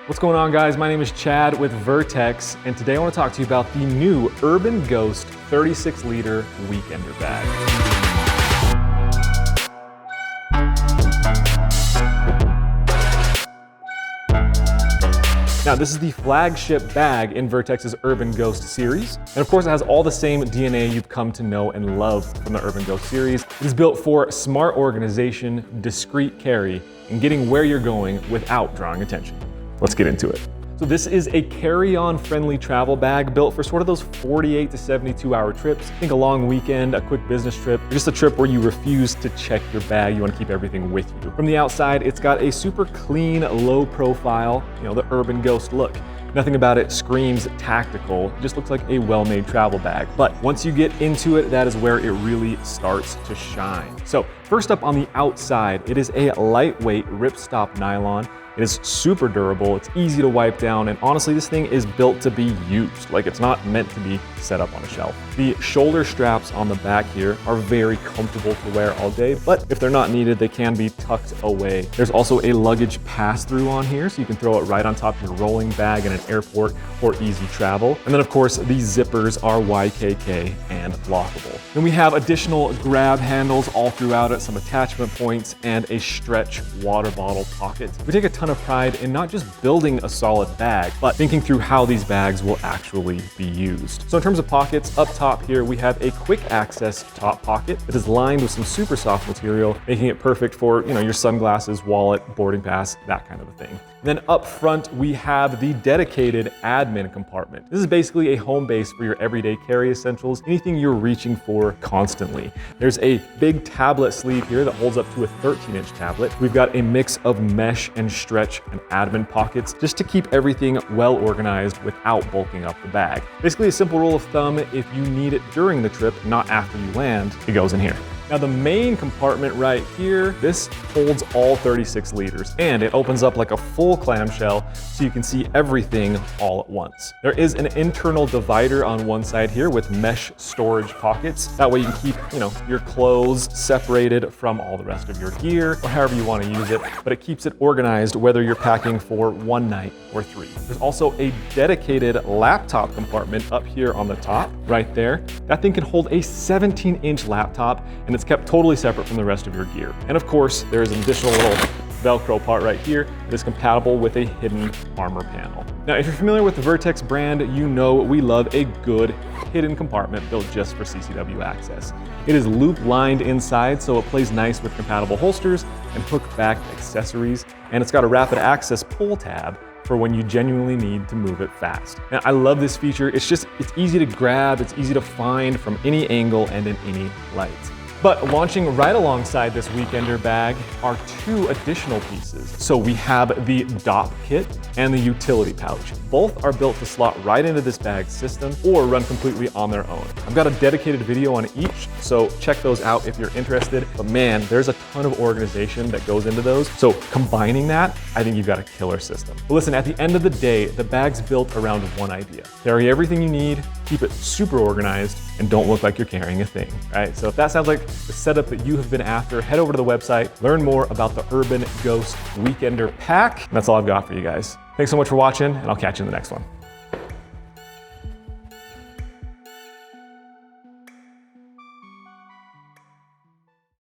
What's going on, guys? My name is Chad with Vertex, and today I want to talk to you about the new Urban Ghost 36-liter Weekender bag. Now, this is the flagship bag in Vertex's Urban Ghost series. And of course, it has all the same DNA you've come to know and love from the Urban Ghost series. It is built for smart organization, discreet carry, and getting where you're going without drawing attention. Let's get into it. So this is a carry-on friendly travel bag built for sort of those 48 to 72 hour trips. Think a long weekend, a quick business trip, or just a trip where you refuse to check your bag. You want to keep everything with you. From the outside, it's got a super clean, low profile, the Urban Ghost look. Nothing about it screams tactical, it just looks like a well-made travel bag. But once you get into it, that is where it really starts to shine. So first up on the outside, it is a lightweight ripstop nylon. It is super durable, it's easy to wipe down, and honestly, this thing is built to be used. Like, it's not meant to be set up on a shelf. The shoulder straps on the back here are very comfortable to wear all day, but if they're not needed, they can be tucked away. There's also a luggage pass-through on here, so you can throw it right on top of your rolling bag in an airport for easy travel. And then of course, these zippers are YKK and lockable. Then we have additional grab handles all throughout it, some attachment points, and a stretch water bottle pocket. We take a ton of pride in not just building a solid bag, but thinking through how these bags will actually be used. So in terms of pockets, up top here, we have a quick access top pocket that is lined with some super soft material, making it perfect for your sunglasses, wallet, boarding pass, that kind of a thing. Then up front, we have the dedicated admin compartment. This is basically a home base for your everyday carry essentials, anything you're reaching for constantly. There's a big tablet sleeve here that holds up to a 13-inch tablet. We've got a mix of mesh and stretch and admin pockets just to keep everything well organized without bulking up the bag. Basically a simple rule of thumb, if you need it during the trip, not after you land, it goes in here. Now the main compartment right here, this holds all 36 liters and it opens up like a full clamshell so you can see everything all at once. There is an internal divider on one side here with mesh storage pockets. That way you can keep, your clothes separated from all the rest of your gear or however you want to use it, but it keeps it organized whether you're packing for one night or 3. There's also a dedicated laptop compartment up here on the top, right there. That thing can hold a 17-inch laptop and it's kept totally separate from the rest of your gear. And of course, there is an additional little Velcro part right here that is compatible with a hidden armor panel. Now, if you're familiar with the Vertex brand, you know we love a good hidden compartment built just for CCW access. It is loop lined inside, so it plays nice with compatible holsters and hook back accessories. And it's got a rapid access pull tab for when you genuinely need to move it fast. And I love this feature. It's easy to grab, it's easy to find from any angle and in any light. But launching right alongside this Weekender bag are 2 additional pieces. So we have the DOP kit and the utility pouch. Both are built to slot right into this bag system or run completely on their own. I've got a dedicated video on each, so check those out if you're interested. But man, there's a ton of organization that goes into those. So combining that, I think you've got a killer system. But listen, at the end of the day, the bag's built around one idea. Carry everything you need, keep it super organized, and don't look like you're carrying a thing, right? So if that sounds like the setup that you have been after, head over to the website, learn more about the Urban Ghost Weekender pack. And that's all I've got for you guys. Thanks so much for watching, and I'll catch you in the next one.